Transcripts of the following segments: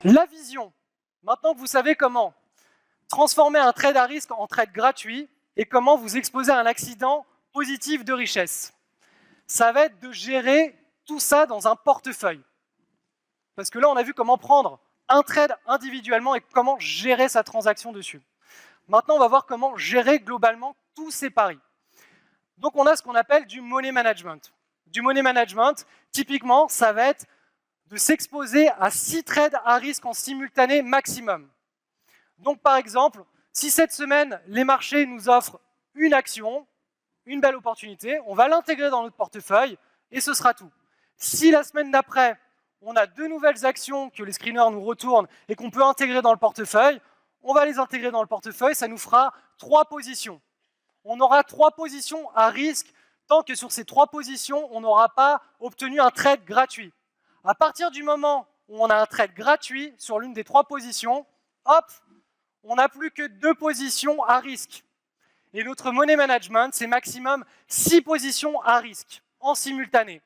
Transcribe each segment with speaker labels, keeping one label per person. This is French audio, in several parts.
Speaker 1: La vision. Maintenant que vous savez comment transformer un trade à risque en trade gratuit et comment vous exposer à un accident positif de richesse, ça va être de gérer tout ça dans un portefeuille. Parce que là, on a vu comment prendre un trade individuellement et comment gérer sa transaction dessus. Maintenant, on va voir comment gérer globalement tous ces paris. Donc, on a ce qu'on appelle du money management. Du money management, typiquement, ça va être de s'exposer à 6 trades à risque en simultané maximum. Donc, par exemple, si cette semaine, les marchés nous offrent une action, une belle opportunité, on va l'intégrer dans notre portefeuille et ce sera tout. Si la semaine d'après, on a 2 nouvelles actions que les screeners nous retournent et qu'on peut intégrer dans le portefeuille, on va les intégrer dans le portefeuille, ça nous fera 3 positions. On aura 3 positions à risque tant que sur ces 3 positions, on n'aura pas obtenu un trade gratuit. À partir du moment où on a un trade gratuit sur l'une des 3 positions, hop, on n'a plus que 2 positions à risque. Et notre money management, c'est maximum 6 positions à risque en simultané.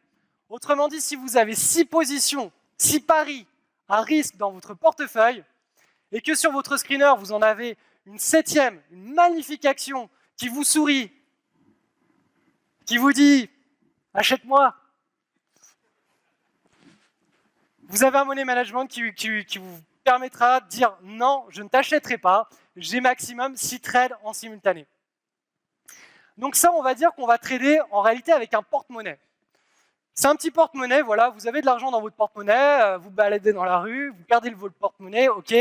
Speaker 1: Autrement dit, si vous avez 6 positions, 6 paris à risque dans votre portefeuille, et que sur votre screener, vous en avez une 7e, une magnifique action qui vous sourit, qui vous dit « achète-moi », vous avez un money management qui vous permettra de dire « non, je ne t'achèterai pas, j'ai maximum 6 trades en simultané ». Donc ça, on va dire qu'on va trader en réalité avec un porte-monnaie. C'est un petit porte-monnaie, voilà, vous avez de l'argent dans votre porte-monnaie, vous baladez dans la rue, vous perdez votre porte-monnaie, ok,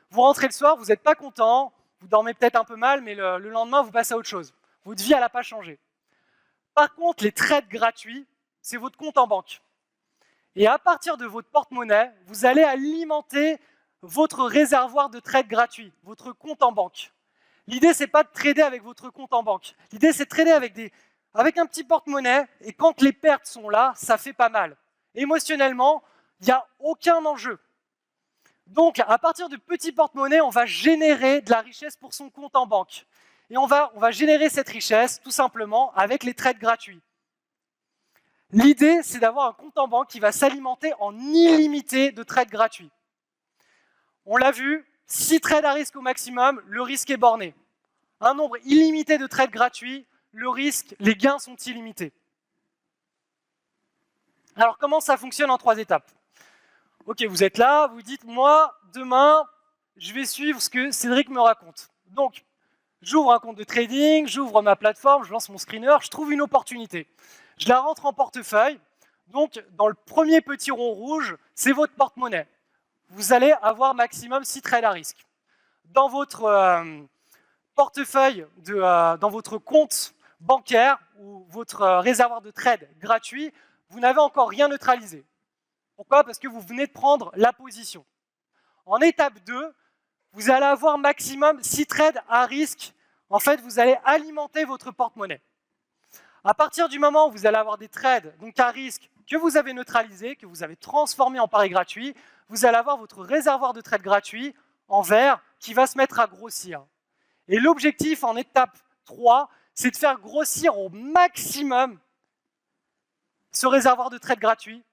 Speaker 1: vous rentrez le soir, vous n'êtes pas content, vous dormez peut-être un peu mal, mais le lendemain, vous passez à autre chose. Votre vie, elle n'a pas changé. Par contre, les trades gratuits, c'est votre compte en banque. Et à partir de votre porte-monnaie, vous allez alimenter votre réservoir de trades gratuits, votre compte en banque. L'idée, ce n'est pas de trader avec votre compte en banque. L'idée, c'est de trader avec un petit porte-monnaie, et quand les pertes sont là, ça fait pas mal. Émotionnellement, il n'y a aucun enjeu. Donc, à partir de petits porte-monnaie, on va générer de la richesse pour son compte en banque. Et on va générer cette richesse, tout simplement, avec les trades gratuits. L'idée, c'est d'avoir un compte en banque qui va s'alimenter en illimité de trades gratuits. On l'a vu, 6 trades à risque au maximum, le risque est borné. Un nombre illimité de trades gratuits, le risque, les gains sont illimités. Alors, comment ça fonctionne en 3 étapes? Ok, vous êtes là, vous dites, moi, demain, je vais suivre ce que Cédric me raconte. Donc, j'ouvre un compte de trading, j'ouvre ma plateforme, je lance mon screener, je trouve une opportunité. Je la rentre en portefeuille. Donc, dans le premier petit rond rouge, c'est votre porte-monnaie. Vous allez avoir maximum 6 trades à risque. Dans votre portefeuille, dans votre compte bancaire ou votre réservoir de trade gratuit, vous n'avez encore rien neutralisé. Pourquoi? Parce que vous venez de prendre la position. En étape 2, vous allez avoir maximum 6 trades à risque. En fait, vous allez alimenter votre porte-monnaie. À partir du moment où vous allez avoir des trades donc à risque que vous avez neutralisés, que vous avez transformés en paris gratuits, vous allez avoir votre réservoir de trades gratuits en vert qui va se mettre à grossir. Et l'objectif en étape 3, c'est de faire grossir au maximum ce réservoir de trades gratuits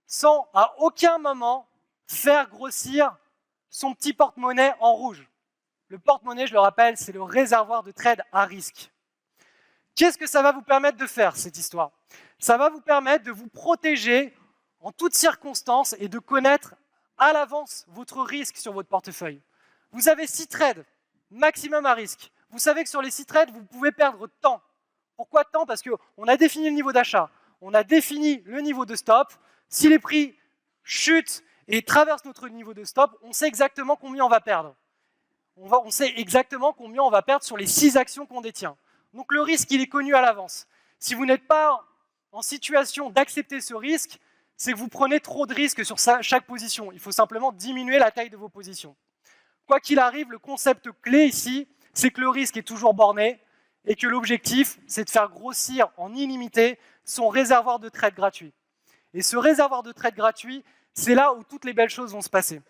Speaker 1: sans à aucun moment faire grossir son petit porte-monnaie en rouge. Le porte-monnaie, je le rappelle, c'est le réservoir de trade à risque. Qu'est-ce que ça va vous permettre de faire, cette histoire? Ça va vous permettre de vous protéger en toutes circonstances et de connaître à l'avance votre risque sur votre portefeuille. Vous avez 6 trades, maximum à risque. Vous savez que sur les 6 trades, vous pouvez perdre temps. Pourquoi temps? Parce qu'on a défini le niveau d'achat, on a défini le niveau de stop. Si les prix chutent et traversent notre niveau de stop, on sait exactement combien on va perdre. On sait exactement combien on va perdre sur les 6 actions qu'on détient. Donc le risque, il est connu à l'avance. Si vous n'êtes pas en situation d'accepter ce risque, c'est que vous prenez trop de risques sur chaque position. Il faut simplement diminuer la taille de vos positions. Quoi qu'il arrive, le concept clé ici, c'est que le risque est toujours borné et que l'objectif, c'est de faire grossir en illimité son réservoir de trade gratuit. Et ce réservoir de trade gratuit, c'est là où toutes les belles choses vont se passer.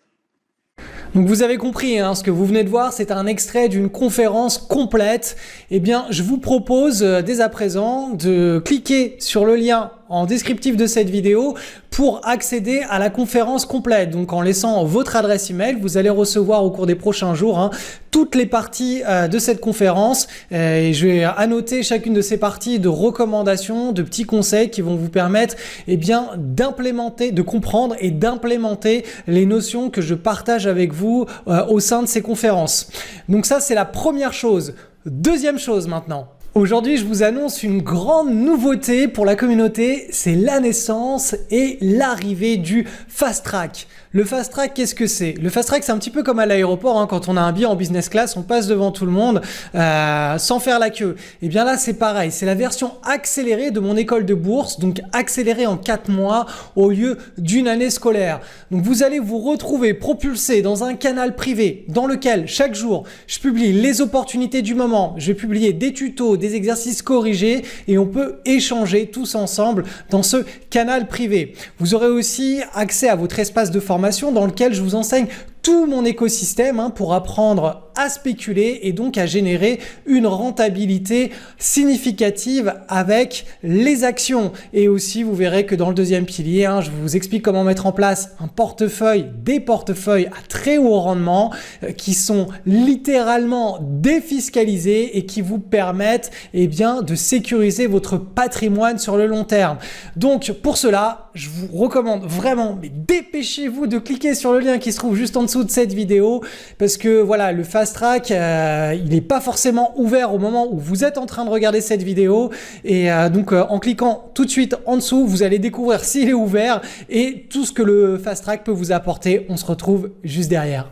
Speaker 2: Donc vous avez compris, hein, ce que vous venez de voir, c'est un extrait d'une conférence complète. Eh bien, je vous propose dès à présent de cliquer sur le lien en descriptif de cette vidéo pour accéder à la conférence complète. Donc en laissant votre adresse email, vous allez recevoir au cours des prochains jours toutes les parties de cette conférence et je vais annoter chacune de ces parties de recommandations, de petits conseils qui vont vous permettre d'implémenter, de comprendre et d'implémenter les notions que je partage avec vous au sein de ces conférences. Donc ça, c'est la première chose. Deuxième chose maintenant. Aujourd'hui, je vous annonce une grande nouveauté pour la communauté, c'est la naissance et l'arrivée du Fast Track. Le Fast Track, qu'est-ce que c'est? Le Fast Track, c'est un petit peu comme à l'aéroport, quand on a un billet en business class, on passe devant tout le monde sans faire la queue. Et bien là, c'est pareil, c'est la version accélérée de mon école de bourse, donc accélérée en 4 mois au lieu d'une année scolaire. Donc vous allez vous retrouver propulsé dans un canal privé dans lequel chaque jour, je publie les opportunités du moment, je vais publier des tutos, des exercices corrigés et on peut échanger tous ensemble dans ce canal privé. Vous aurez aussi accès à votre espace de formation dans lequel je vous enseigne tout mon écosystème pour apprendre à spéculer et donc à générer une rentabilité significative avec les actions. Et aussi, vous verrez que dans le deuxième pilier, je vous explique comment mettre en place un portefeuille, des portefeuilles à très haut rendement qui sont littéralement défiscalisés et qui vous permettent de sécuriser votre patrimoine sur le long terme. Donc pour cela, je vous recommande vraiment, mais dépêchez-vous de cliquer sur le lien qui se trouve juste en dessous de cette vidéo parce que voilà, le Fast Track, il n'est pas forcément ouvert au moment où vous êtes en train de regarder cette vidéo et donc en cliquant tout de suite en dessous, vous allez découvrir s'il est ouvert et tout ce que le Fast Track peut vous apporter. On se retrouve juste derrière.